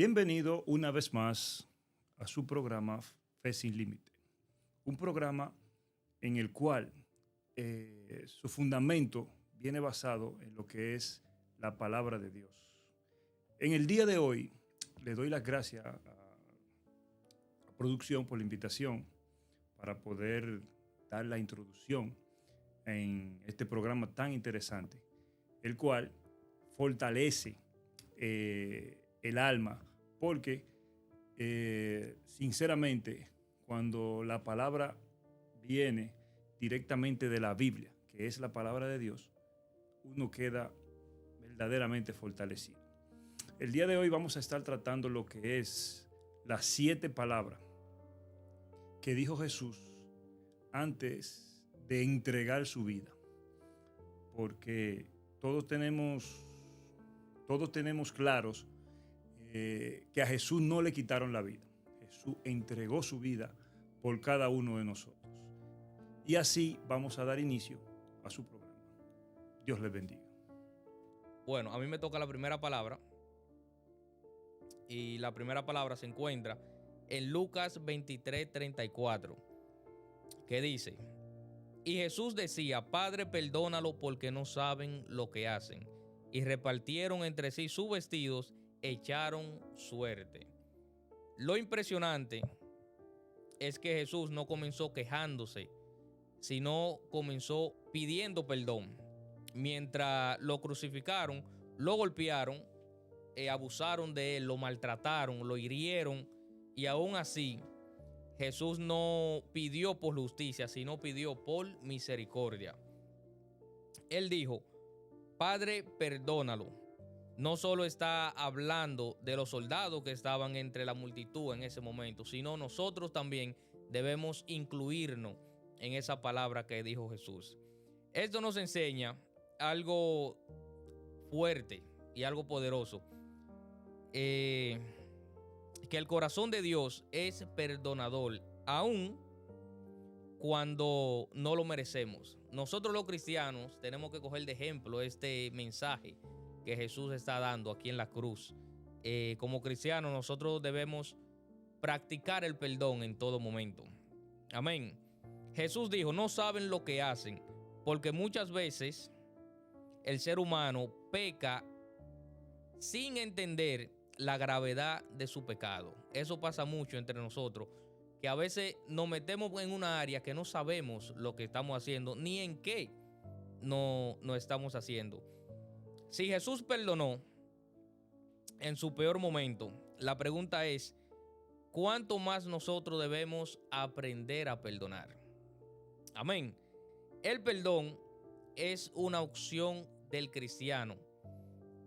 Bienvenido una vez más a su programa Fe Sin Límite, un programa en el cual su fundamento viene basado en lo que es la palabra de Dios. En el día de hoy le doy las gracias a producción por la invitación para poder dar la introducción en este programa tan interesante, el cual fortalece el alma, porque sinceramente cuando la palabra viene directamente de la Biblia, que es la palabra de Dios, uno queda verdaderamente fortalecido. El día de hoy vamos a estar tratando lo que es las 7 palabras que dijo Jesús antes de entregar su vida, porque todos tenemos claros que a Jesús no le quitaron la vida. Jesús entregó su vida por cada uno de nosotros. Y así vamos a dar inicio a su programa. Dios les bendiga. Bueno, a mí me toca la primera palabra. Y la primera palabra se encuentra en Lucas 23:34, que dice: Y Jesús decía, Padre, perdónalo porque no saben lo que hacen. Y repartieron entre sí sus vestidos, echaron suerte. Lo impresionante es que Jesús no comenzó quejándose, sino comenzó pidiendo perdón. Mientras lo crucificaron, lo golpearon, abusaron de él, lo maltrataron, lo hirieron, y aún así Jesús no pidió por justicia, sino pidió por misericordia. Él dijo, Padre, perdónalo. No solo está hablando de los soldados que estaban entre la multitud en ese momento, sino nosotros también debemos incluirnos en esa palabra que dijo Jesús. Esto nos enseña algo fuerte y algo poderoso. Que el corazón de Dios es perdonador, aun cuando no lo merecemos. Nosotros los cristianos tenemos que coger de ejemplo este mensaje que Jesús está dando aquí en la cruz. Como cristianos nosotros debemos practicar el perdón en todo momento. Amén. Jesús dijo, no saben lo que hacen, porque muchas veces el ser humano peca sin entender la gravedad de su pecado. Eso pasa mucho entre nosotros, que a veces nos metemos en una área que no sabemos lo que estamos haciendo, ni en qué no estamos haciendo. Si Jesús perdonó en su peor momento, la pregunta es, ¿cuánto más nosotros debemos aprender a perdonar? Amén. El perdón es una opción del cristiano.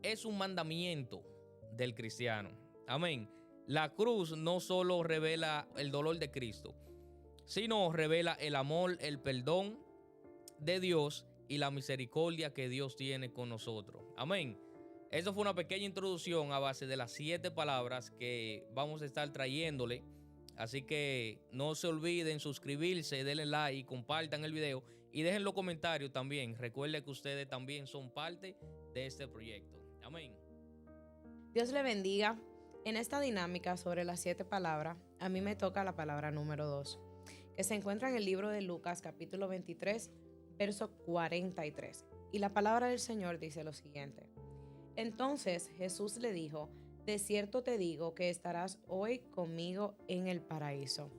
Es un mandamiento del cristiano. Amén. La cruz no solo revela el dolor de Cristo, sino revela el amor, el perdón de Dios y la misericordia que Dios tiene con nosotros. Amén. Eso fue una pequeña introducción a base de las 7 palabras que vamos a estar trayéndole. Así que no se olviden suscribirse, denle like y compartan el video y dejen los comentarios también. Recuerden que ustedes también son parte de este proyecto. Amén. Dios le bendiga. En esta dinámica sobre las 7 palabras, a mí me toca la palabra número 2, que se encuentra en el libro de Lucas, capítulo 23, verso 43. Y la palabra del Señor dice lo siguiente. Entonces Jesús le dijo, de cierto te digo que estarás hoy conmigo en el paraíso.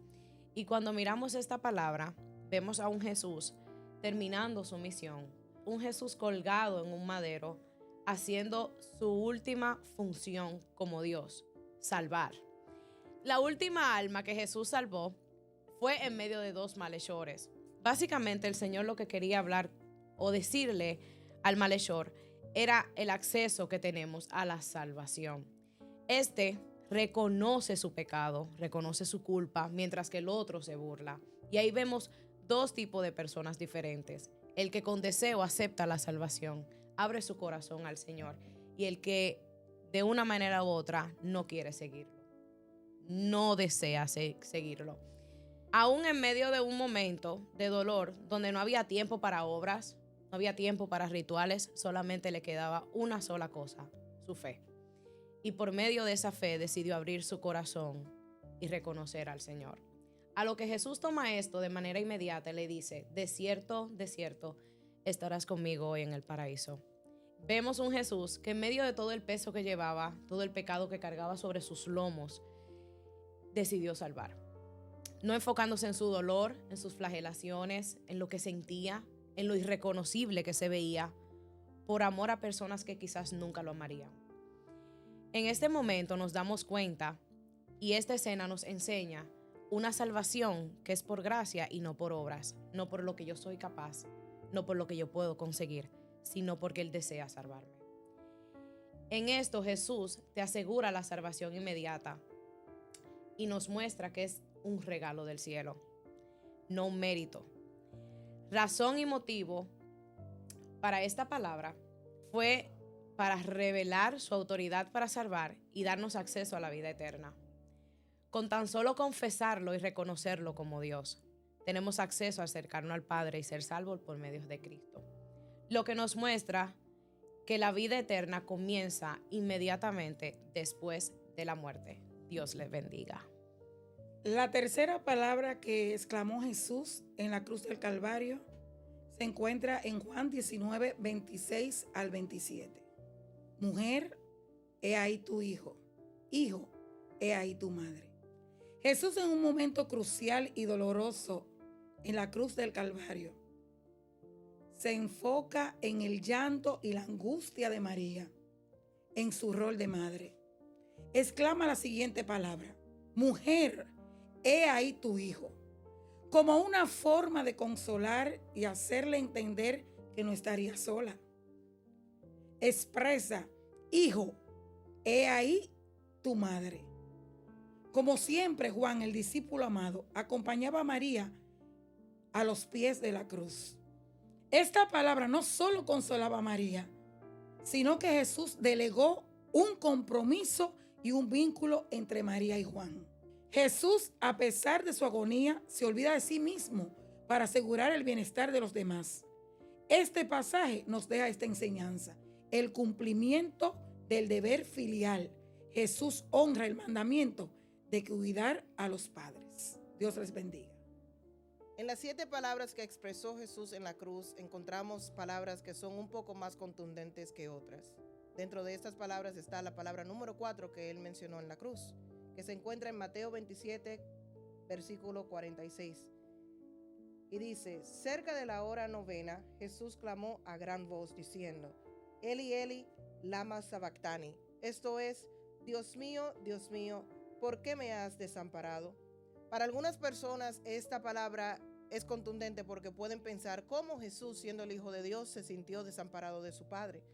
Y cuando miramos esta palabra, vemos a un Jesús terminando su misión, un Jesús colgado en un madero, haciendo su última función como Dios, salvar. La última alma que Jesús salvó fue en medio de 2 malhechores. Básicamente el Señor lo que quería hablar o decirle al malhechor era el acceso que tenemos a la salvación. Este reconoce su pecado, reconoce su culpa, mientras que el otro se burla. Y ahí vemos 2 tipos de personas diferentes. El que con deseo acepta la salvación, abre su corazón al Señor, y el que de una manera u otra no quiere seguirlo, no desea seguirlo. Aún en medio de un momento de dolor donde no había tiempo para obras, no había tiempo para rituales, solamente le quedaba una sola cosa, su fe. y por medio de esa fe decidió abrir su corazón y reconocer al Señor. A lo que Jesús toma esto de manera inmediata y le dice, de cierto, estarás conmigo hoy en el paraíso. Vemos un Jesús que en medio de todo el peso que llevaba, todo el pecado que cargaba sobre sus lomos, decidió salvar. No enfocándose en su dolor, en sus flagelaciones, en lo que sentía, en lo irreconocible que se veía, por amor a personas que quizás nunca lo amarían. En este momento nos damos cuenta, y esta escena nos enseña una salvación que es por gracia y no por obras, no por lo que yo soy capaz, no por lo que yo puedo conseguir, sino porque Él desea salvarme. En esto Jesús te asegura la salvación inmediata y nos muestra que es un regalo del cielo, no un mérito. Razón y motivo para esta palabra fue para revelar su autoridad para salvar y darnos acceso a la vida eterna. Con tan solo confesarlo y reconocerlo como Dios, tenemos acceso a acercarnos al Padre y ser salvos por medio de Cristo. Lo que nos muestra que la vida eterna comienza inmediatamente después de la muerte. Dios les bendiga. La tercera palabra que exclamó Jesús en la cruz del Calvario se encuentra en Juan 19, 26 al 27. Mujer, he ahí tu hijo. Hijo, he ahí tu madre. Jesús, en un momento crucial y doloroso en la cruz del Calvario, se enfoca en el llanto y la angustia de María, en su rol de madre. Exclama la siguiente palabra: mujer, he ahí tu hijo, como una forma de consolar y hacerle entender que no estaría sola. Expresa: hijo, he ahí tu madre. Como siempre, Juan, el discípulo amado, acompañaba a María a los pies de la cruz. Esta palabra no solo consolaba a María, sino que Jesús delegó un compromiso y un vínculo entre María y Juan. Jesús, a pesar de su agonía, se olvida de sí mismo para asegurar el bienestar de los demás. Este pasaje nos deja esta enseñanza: el cumplimiento del deber filial. Jesús honra el mandamiento de cuidar a los padres. Dios les bendiga. En las 7 palabras que expresó Jesús en la cruz encontramos palabras que son un poco más contundentes que otras. Dentro de estas palabras está la palabra número 4 que él mencionó en la cruz, que se encuentra en Mateo 27, versículo 46. Y dice: cerca de la hora novena, Jesús clamó a gran voz diciendo: Eli, Eli, lama sabactani. Esto es: Dios mío, ¿por qué me has desamparado? Para algunas personas esta palabra es contundente porque pueden pensar cómo Jesús, siendo el Hijo de Dios, se sintió desamparado de su Padre.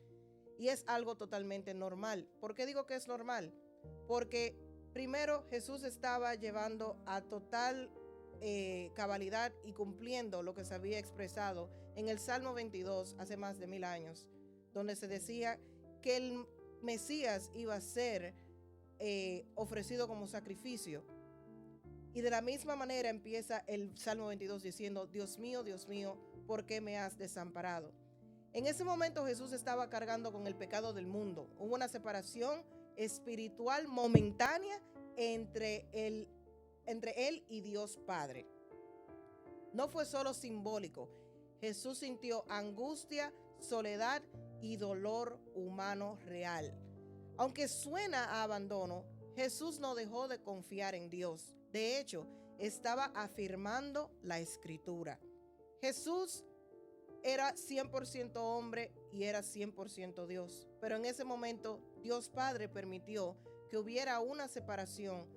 Y es algo totalmente normal. ¿Por qué digo que es normal? Porque primero Jesús estaba llevando a total cabalidad y cumpliendo lo que se había expresado en el Salmo 22 hace más de 1000 años, donde se decía que el Mesías iba a ser ofrecido como sacrificio. Y de la misma manera empieza el Salmo 22 diciendo: Dios mío, ¿por qué me has desamparado? En ese momento Jesús estaba cargando con el pecado del mundo. Hubo una separación espiritual momentánea entre él y Dios Padre. No fue solo simbólico. Jesús sintió angustia, soledad y dolor humano real. Aunque suena a abandono, Jesús no dejó de confiar en Dios. De hecho, estaba afirmando la Escritura. Jesús era 100% hombre y era 100% Dios. Pero en ese momento, Dios Padre permitió que hubiera una separación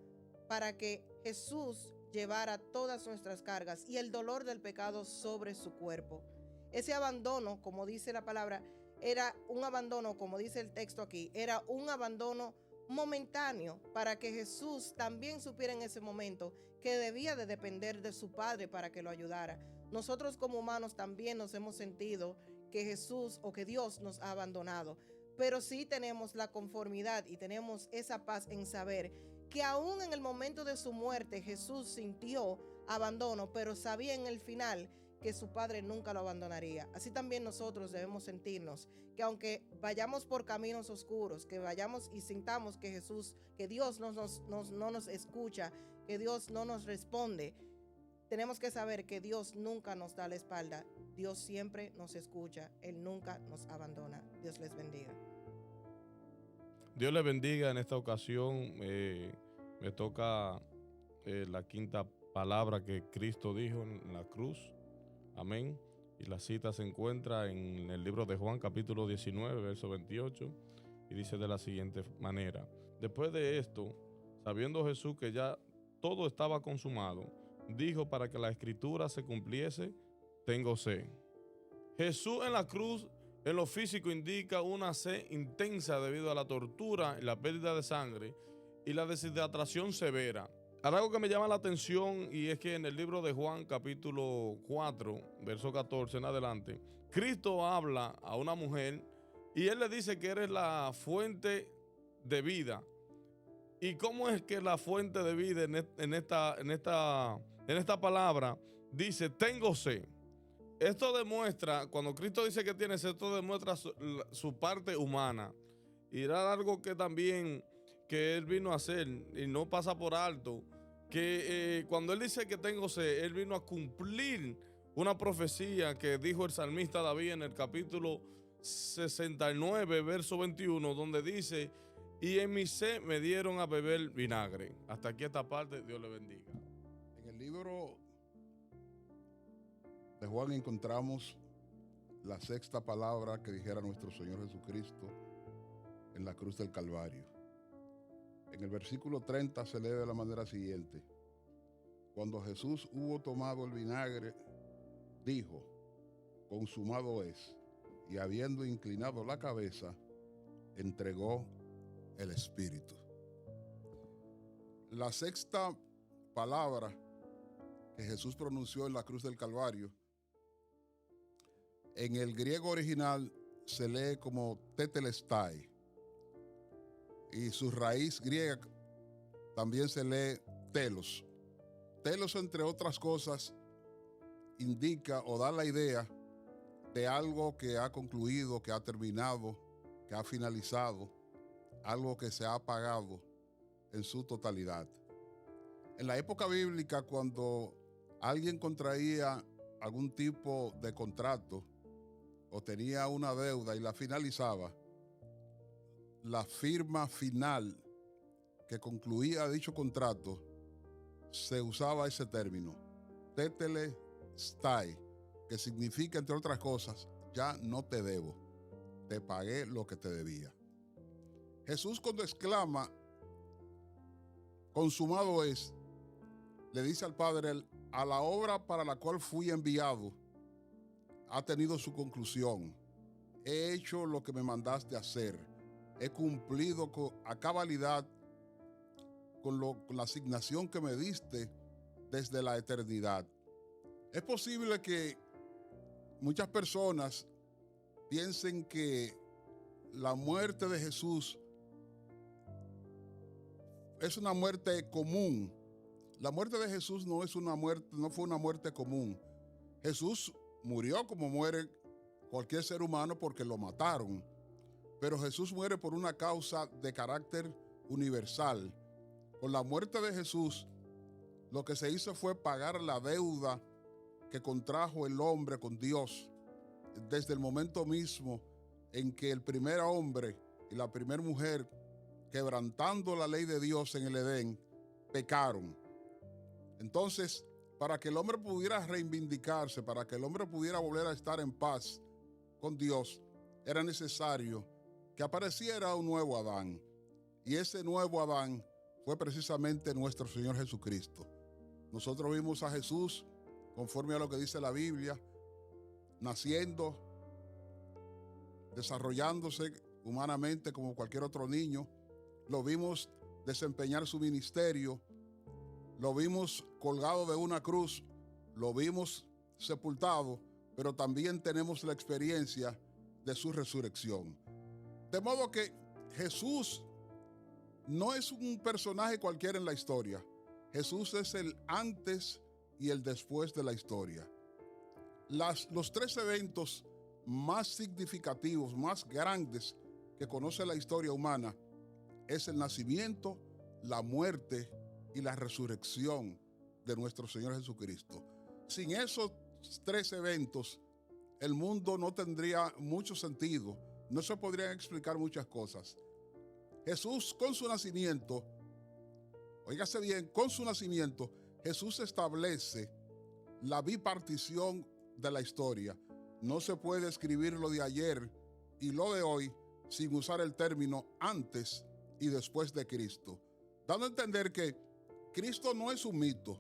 para que Jesús llevara todas nuestras cargas y el dolor del pecado sobre su cuerpo. Ese abandono, como dice la palabra, era un abandono, como dice el texto aquí, era un abandono momentáneo para que Jesús también supiera en ese momento que debía de depender de su Padre para que lo ayudara. Nosotros como humanos también nos hemos sentido que Jesús o que Dios nos ha abandonado, pero sí tenemos la conformidad y tenemos esa paz en saber que aún en el momento de su muerte Jesús sintió abandono, pero sabía en el final que su padre nunca lo abandonaría. Así también nosotros debemos sentirnos que aunque vayamos por caminos oscuros, que vayamos y sintamos que Dios no nos escucha, que Dios no nos responde, tenemos que saber que Dios nunca nos da la espalda. Dios siempre nos escucha. Él nunca nos abandona. Dios les bendiga. Dios les bendiga. En esta ocasión me toca la quinta palabra que Cristo dijo en la cruz. Amén. Y la cita se encuentra en el libro de Juan, capítulo 19, verso 28. Y dice de la siguiente manera: después de esto, sabiendo Jesús que ya todo estaba consumado, dijo, para que la escritura se cumpliese, tengo sed. Jesús en la cruz, en lo físico, indica una sed intensa debido a la tortura y la pérdida de sangre y la deshidratación severa. Algo que me llama la atención, y es que en el libro de Juan, capítulo 4, verso 14 en adelante, Cristo habla a una mujer y él le dice que eres la fuente de vida. ¿Y cómo es que la fuente de vida en esta palabra dice, tengo sed? Esto demuestra, cuando Cristo dice que tiene sed, esto demuestra su parte humana. Y era algo que también que él vino a hacer, y no pasa por alto, que cuando él dice que tengo sed, él vino a cumplir una profecía que dijo el salmista David en el capítulo 69, verso 21, donde dice, y en mi sed me dieron a beber vinagre. Hasta aquí esta parte, Dios le bendiga. En el libro de Juan encontramos la sexta palabra que dijera nuestro Señor Jesucristo en la cruz del Calvario. En el versículo 30 se lee de la manera siguiente: cuando Jesús hubo tomado el vinagre, dijo, consumado es, y habiendo inclinado la cabeza, entregó el Espíritu. La sexta palabra que Jesús pronunció en la cruz del Calvario, en el griego original se lee como tetelestai, y su raíz griega también se lee telos. Telos, entre otras cosas, indica o da la idea de algo que ha concluido, que ha terminado, que ha finalizado, algo que se ha apagado en su totalidad. En la época bíblica, cuando alguien contraía algún tipo de contrato o tenía una deuda y la finalizaba, la firma final que concluía dicho contrato, se usaba ese término, tetelestai, que significa, entre otras cosas, ya no te debo, te pagué lo que te debía. Jesús, cuando exclama, consumado es, le dice al Padre, a la obra para la cual fui enviado ha tenido su conclusión. He hecho lo que me mandaste hacer. He cumplido a cabalidad con la asignación que me diste desde la eternidad. Es posible que muchas personas piensen que la muerte de Jesús es una muerte común. La muerte de Jesús no fue una muerte común. Jesús murió como muere cualquier ser humano porque lo mataron. Pero Jesús muere por una causa de carácter universal. Con la muerte de Jesús, lo que se hizo fue pagar la deuda que contrajo el hombre con Dios desde el momento mismo en que el primer hombre y la primera mujer, quebrantando la ley de Dios en el Edén, pecaron. Entonces, para que el hombre pudiera reivindicarse, para que el hombre pudiera volver a estar en paz con Dios, era necesario que apareciera un nuevo Adán. Y ese nuevo Adán fue precisamente nuestro Señor Jesucristo. Nosotros vimos a Jesús, conforme a lo que dice la Biblia, naciendo, desarrollándose humanamente como cualquier otro niño. Lo vimos desempeñar su ministerio, lo vimos colgado de una cruz, lo vimos sepultado, pero también tenemos la experiencia de su resurrección. De modo que Jesús no es un personaje cualquiera en la historia. Jesús es el antes y el después de la historia. Los 3 eventos más significativos, más grandes que conoce la historia humana es el nacimiento, la muerte y la resurrección de nuestro Señor Jesucristo. Sin esos 3 eventos, el mundo no tendría mucho sentido, no se podrían explicar muchas cosas. Jesús, con su nacimiento, óigase bien, con su nacimiento, Jesús establece la bipartición de la historia. No se puede escribir lo de ayer y lo de hoy sin usar el término antes y después de Cristo, dando a entender que Cristo no es un mito,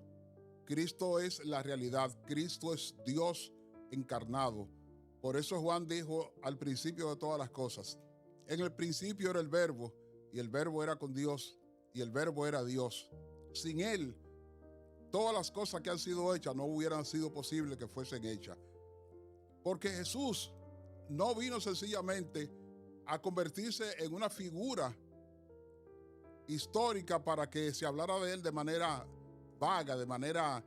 Cristo es la realidad, Cristo es Dios encarnado. Por eso Juan dijo al principio de todas las cosas, en el principio era el Verbo, y el Verbo era con Dios, y el Verbo era Dios. Sin Él, todas las cosas que han sido hechas no hubieran sido posible que fuesen hechas. Porque Jesús no vino sencillamente a convertirse en una figura histórica para que se hablara de Él de manera vaga, de manera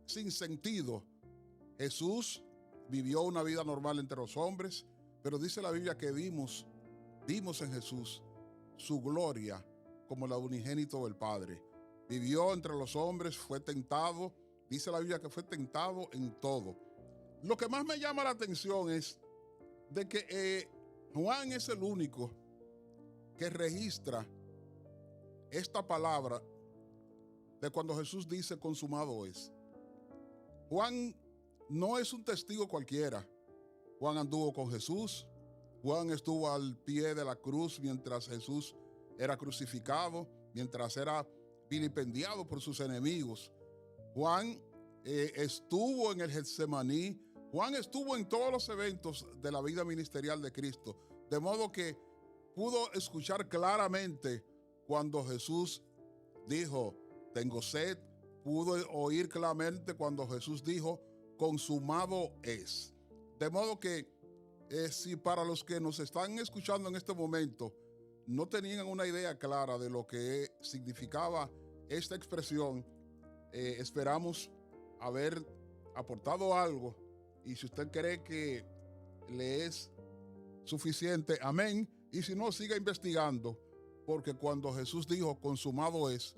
sin sentido. Jesús vivió una vida normal entre los hombres, pero dice la Biblia que vimos en Jesús su gloria como la unigénito del Padre. Vivió entre los hombres, fue tentado, dice la Biblia que fue tentado en todo. Lo que más me llama la atención es de que Juan es el único que registra esta palabra de cuando Jesús dice consumado es. Juan no es un testigo cualquiera. Juan anduvo con Jesús. Juan estuvo al pie de la cruz mientras Jesús era crucificado, mientras era vilipendiado por sus enemigos. Juan estuvo en el Getsemaní. Juan estuvo en todos los eventos de la vida ministerial de Cristo, de modo que pudo escuchar claramente cuando Jesús dijo, tengo sed. Pudo oír claramente cuando Jesús dijo, consumado es. De modo que si para los que nos están escuchando en este momento no tenían una idea clara de lo que significaba esta expresión, esperamos haber aportado algo, y si usted cree que le es suficiente, amén, y si no, siga investigando, porque cuando Jesús dijo consumado es,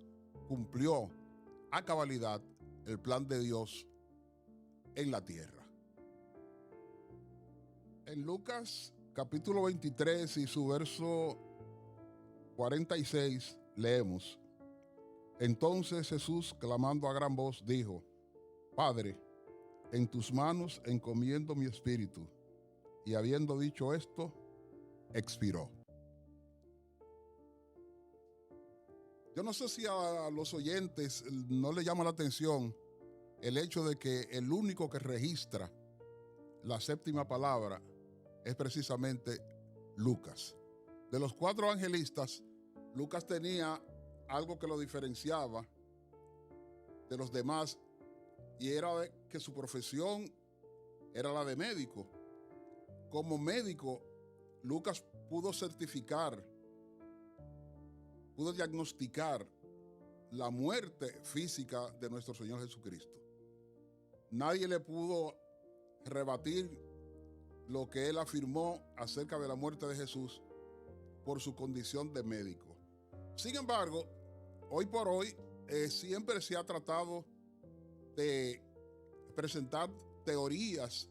cumplió a cabalidad el plan de Dios en la tierra. En Lucas capítulo 23 y su verso 46 leemos, entonces Jesús, clamando a gran voz, dijo, Padre, en tus manos encomiendo mi espíritu. Y habiendo dicho esto, expiró. Yo no sé si a los oyentes no les llama la atención el hecho de que el único que registra la séptima palabra es precisamente Lucas. De los 4 evangelistas, Lucas tenía algo que lo diferenciaba de los demás, y era que su profesión era la de médico. Como médico, Lucas pudo certificar, pudo diagnosticar la muerte física de nuestro Señor Jesucristo. Nadie le pudo rebatir lo que él afirmó acerca de la muerte de Jesús por su condición de médico. Sin embargo, hoy por hoy siempre se ha tratado de presentar teorías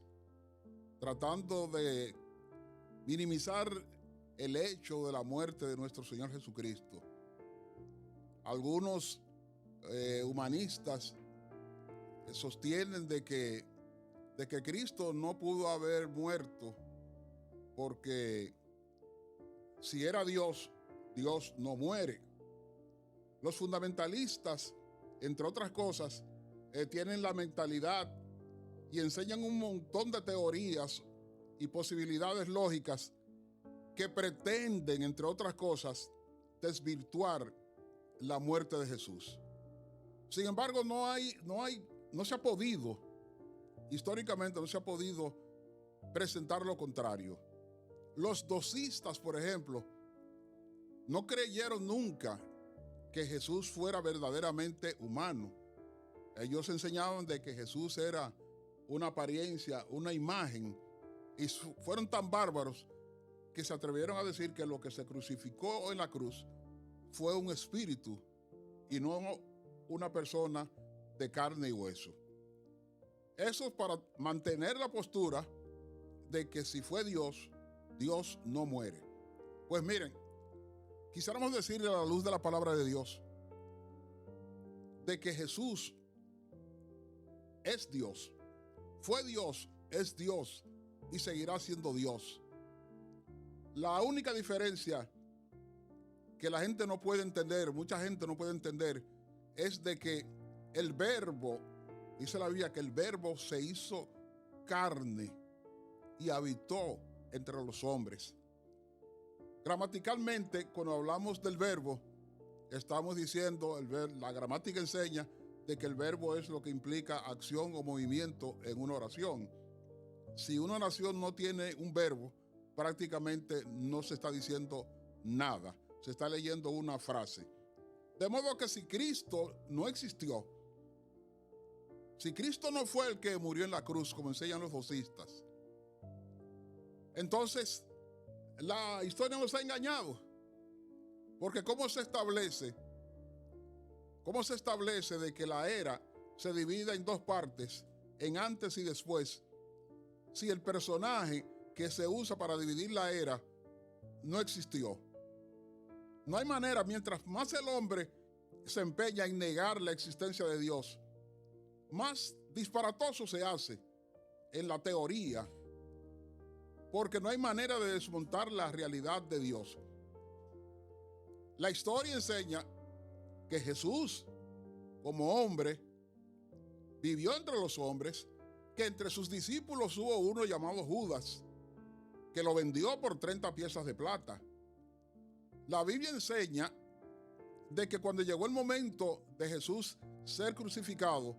tratando de minimizar el hecho de la muerte de nuestro Señor Jesucristo. Algunos humanistas sostienen de que Cristo no pudo haber muerto porque si era Dios, Dios no muere. Los fundamentalistas, entre otras cosas, tienen la mentalidad y enseñan un montón de teorías y posibilidades lógicas que pretenden, entre otras cosas, desvirtuar la muerte de Jesús. Sin embargo, no se ha podido, históricamente no se ha podido presentar lo contrario. Los docistas, por ejemplo, no creyeron nunca que Jesús fuera verdaderamente humano. Ellos enseñaban de que Jesús era una apariencia, una imagen, y fueron tan bárbaros que se atrevieron a decir que lo que se crucificó en la cruz fue un espíritu y no una persona de carne y hueso. Eso es para mantener la postura de que si fue Dios, Dios no muere. Pues miren, quisiéramos decirle a la luz de la palabra de Dios, de que Jesús es Dios, fue Dios, es Dios y seguirá siendo Dios. La única diferencia que la gente no puede entender, mucha gente no puede entender, es de que el verbo, dice la Biblia, que el verbo se hizo carne y habitó entre los hombres. Gramaticalmente, cuando hablamos del verbo, estamos diciendo, la gramática enseña de que el verbo es lo que implica acción o movimiento en una oración. Si una oración no tiene un verbo, prácticamente no se está diciendo nada, se está leyendo una frase. De modo que si Cristo no existió, si Cristo no fue el que murió en la cruz, como enseñan los docistas, entonces la historia nos ha engañado. Porque ¿cómo se establece de que la era se divida en dos partes, en antes y después, si el personaje que se usa para dividir la era no existió? No hay manera. Mientras más el hombre se empeña en negar la existencia de Dios, más disparatoso se hace en la teoría, porque no hay manera de desmontar la realidad de Dios. La historia enseña que Jesús, como hombre, vivió entre los hombres, que entre sus discípulos hubo uno llamado Judas, que lo vendió por 30 piezas de plata. La Biblia enseña de que cuando llegó el momento de Jesús ser crucificado,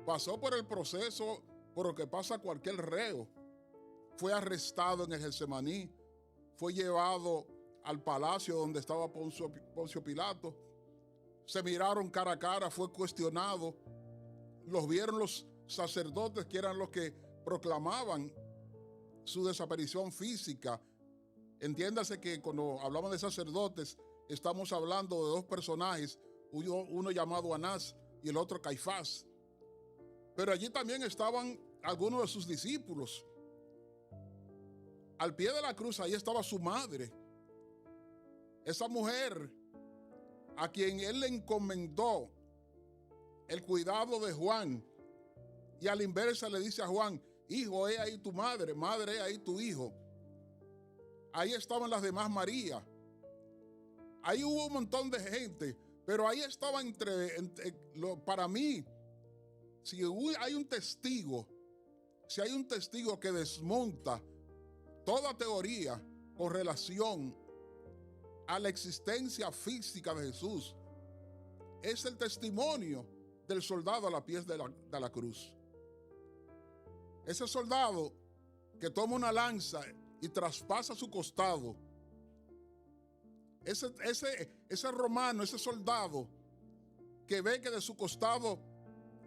pasó por el proceso por lo que pasa cualquier reo. Fue arrestado en el Getsemaní, fue llevado al palacio donde estaba Poncio Pilato, se miraron cara a cara, fue cuestionado, los vieron los sacerdotes que eran los que proclamaban su desaparición física. Entiéndase que cuando hablamos de sacerdotes, estamos hablando de dos personajes, uno llamado Anás y el otro Caifás. Pero allí también estaban algunos de sus discípulos. Al pie de la cruz, ahí estaba su madre, esa mujer a quien él le encomendó el cuidado de Juan, y a la inversa le dice a Juan: hijo, he ahí tu madre, madre, he ahí tu hijo. Ahí estaban las demás María. Ahí hubo un montón de gente, pero ahí estaba para mí, si hay un testigo que desmonta toda teoría con relación a la existencia física de Jesús, es el testimonio del soldado a la pie de la cruz. Ese soldado que toma una lanza y traspasa su costado, ese romano, ese soldado que ve que de su costado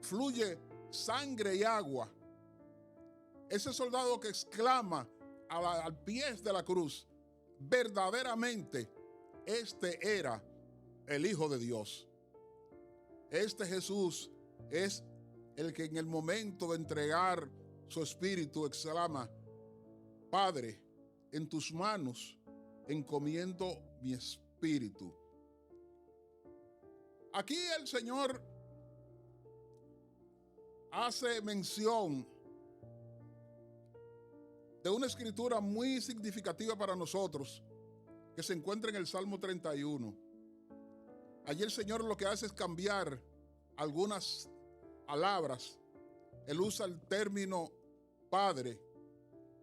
fluye sangre y agua, ese soldado que exclama al pie de la cruz: verdaderamente este era el Hijo de Dios. Este Jesús es el que en el momento de entregar su espíritu exclama: Padre, en tus manos encomiendo mi espíritu. Aquí el Señor hace mención de una escritura muy significativa para nosotros, que se encuentra en el Salmo 31. Allí el Señor lo que hace es cambiar algunas palabras. Él usa el término Padre,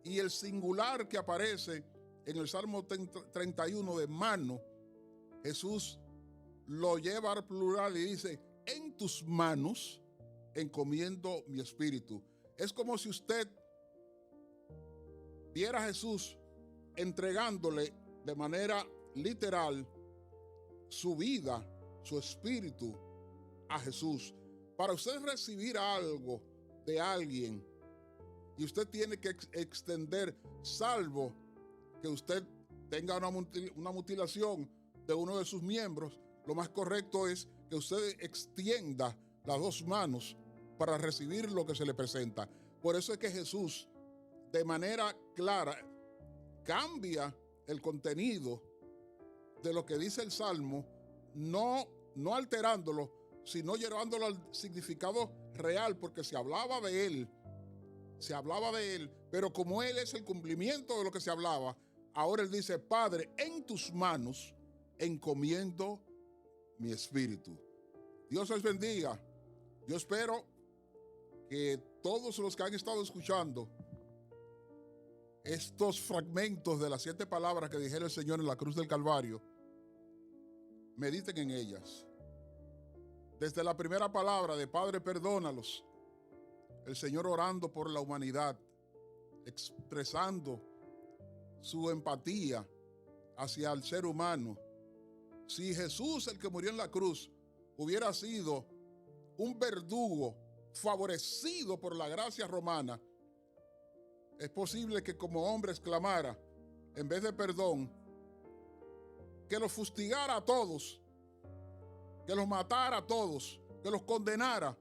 y el singular que aparece en el Salmo 31 de mano, Jesús lo lleva al plural y dice: en tus manos encomiendo mi espíritu. Es como si usted viera a Jesús entregándole de manera literal su vida, su espíritu a Jesús. Para usted recibir algo de alguien, y usted tiene que extender, salvo que usted tenga una mutilación de uno de sus miembros, lo más correcto es que usted extienda las dos manos para recibir lo que se le presenta. Por eso es que Jesús, de manera clara, cambia el contenido de lo que dice el Salmo, no alterándolo, sino llevándolo al significado real, porque se hablaba de él, pero como él es el cumplimiento de lo que se hablaba, ahora él dice: Padre, en tus manos encomiendo mi espíritu. Dios les bendiga. Yo espero que todos los que han estado escuchando estos fragmentos de las 7 palabras que dijera el Señor en la cruz del Calvario, mediten en ellas. Desde la primera palabra de Padre, perdónalos, el Señor orando por la humanidad, expresando su empatía hacia el ser humano. Si Jesús, el que murió en la cruz, hubiera sido un verdugo favorecido por la gracia romana, es posible que como hombre exclamara, en vez de perdón, que los fustigara a todos, que los matara a todos, que los condenara.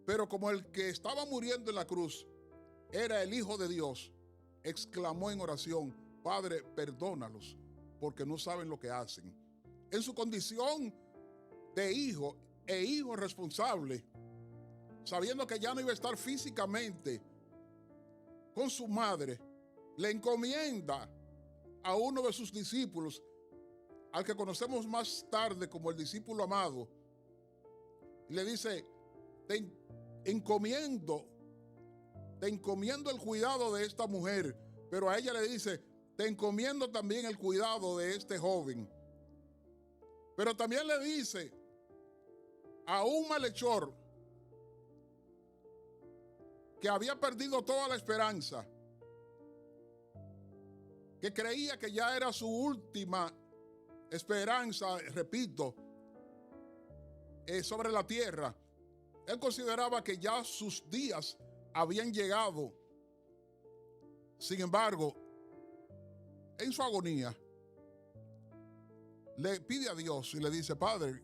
Pero como el que estaba muriendo en la cruz era el Hijo de Dios, exclamó en oración: Padre, perdónalos, porque no saben lo que hacen. En su condición de hijo e hijo responsable, sabiendo que ya no iba a estar físicamente con su madre, le encomienda a uno de sus discípulos, al que conocemos más tarde como el discípulo amado, y le dice: te encomiendo el cuidado de esta mujer, pero a ella le dice: te encomiendo también el cuidado de este joven. Pero también le dice a un malhechor que había perdido toda la esperanza, que creía que ya era su última esperanza, repito, sobre la tierra. Él consideraba que ya sus días habían llegado. Sin embargo, en su agonía, le pide a Dios y le dice: Padre,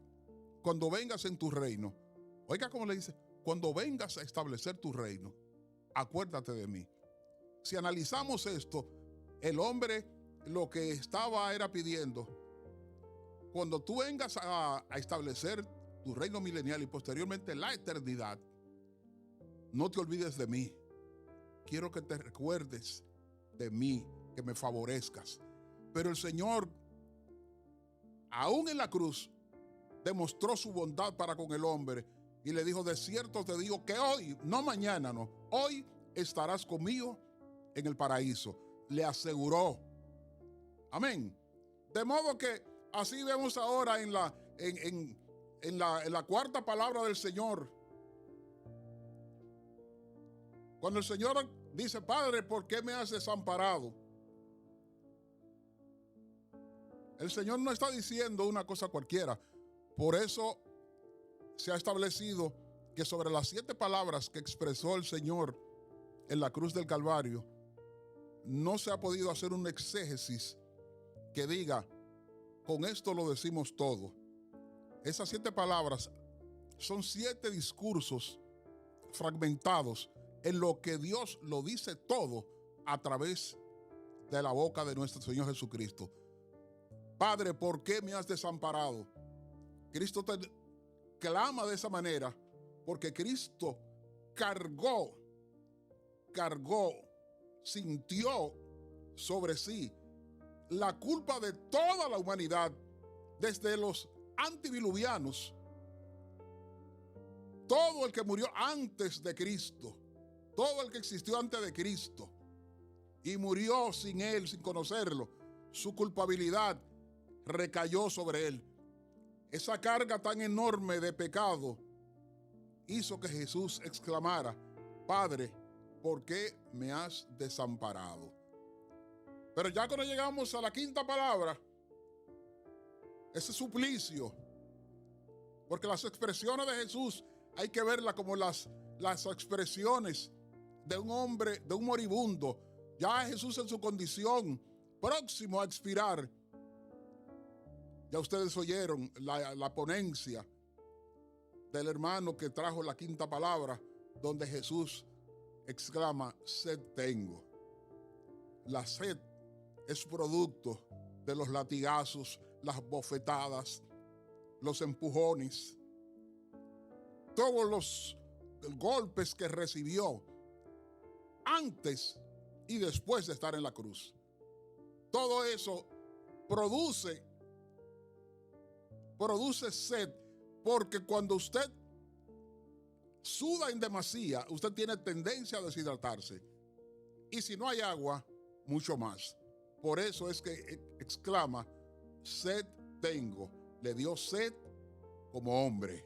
cuando vengas en tu reino, oiga cómo le dice, cuando vengas a establecer tu reino, acuérdate de mí. Si analizamos esto, el hombre lo que estaba era pidiendo: cuando tú vengas a establecer tu reino milenial y posteriormente la eternidad, no te olvides de mí. Quiero que te recuerdes de mí, que me favorezcas. Pero el Señor, aún en la cruz, demostró su bondad para con el hombre y le dijo: de cierto te digo que hoy, no mañana, no, hoy estarás conmigo en el paraíso. Le aseguró. Amén. De modo que así vemos ahora en la cuarta palabra del Señor, cuando el Señor dice: Padre, ¿por qué me has desamparado? El Señor no está diciendo una cosa cualquiera. Por eso se ha establecido que sobre las 7 palabras que expresó el Señor en la cruz del Calvario, no se ha podido hacer un exégesis que diga: con esto lo decimos todo. Esas 7 palabras son 7 discursos fragmentados en lo que Dios lo dice todo a través de la boca de nuestro Señor Jesucristo. Padre, ¿por qué me has desamparado? Cristo te clama de esa manera porque Cristo cargó, sintió sobre sí la culpa de toda la humanidad, desde los antidiluvianos, todo el que murió antes de Cristo, todo el que existió antes de Cristo y murió sin él, sin conocerlo, su culpabilidad recayó sobre él. Esa carga tan enorme de pecado hizo que Jesús exclamara: Padre, ¿por qué me has desamparado? Pero ya cuando llegamos a la quinta palabra, ese suplicio, porque las expresiones de Jesús hay que verlas como las expresiones de un hombre, de un moribundo. Ya Jesús en su condición, próximo a expirar. Ya ustedes oyeron la ponencia del hermano que trajo la quinta palabra, donde Jesús exclama: sed tengo. La sed es producto de los latigazos, las bofetadas, los empujones, todos los golpes que recibió antes y después de estar en la cruz. Todo eso produce sed, porque cuando usted suda en demasía, usted tiene tendencia a deshidratarse. Y si no hay agua, mucho más. Por eso es que exclama: sed tengo. Le dio sed como hombre.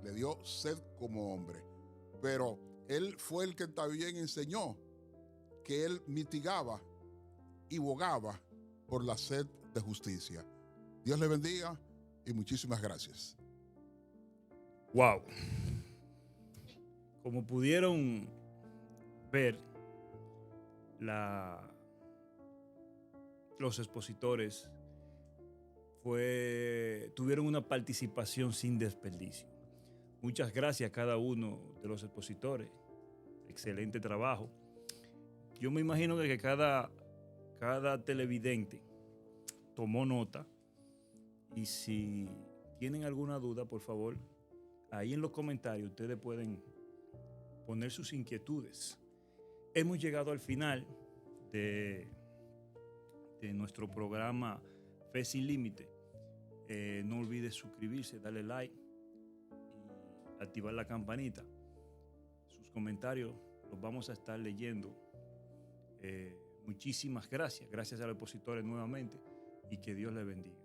Le dio sed como hombre. Pero él fue el que también enseñó que él mitigaba y bogaba por la sed de justicia. Dios le bendiga y muchísimas gracias. Wow. Como pudieron ver, los expositores tuvieron una participación sin desperdicio. Muchas gracias a cada uno de los expositores. Excelente trabajo. Yo me imagino que cada televidente tomó nota, y si tienen alguna duda, por favor, ahí en los comentarios ustedes pueden poner sus inquietudes. Hemos llegado al final de nuestro programa Fe Sin Límite. No olvides suscribirse, darle like y activar la campanita. Sus comentarios los vamos a estar leyendo. Muchísimas gracias. Gracias a los expositores nuevamente, y que Dios les bendiga.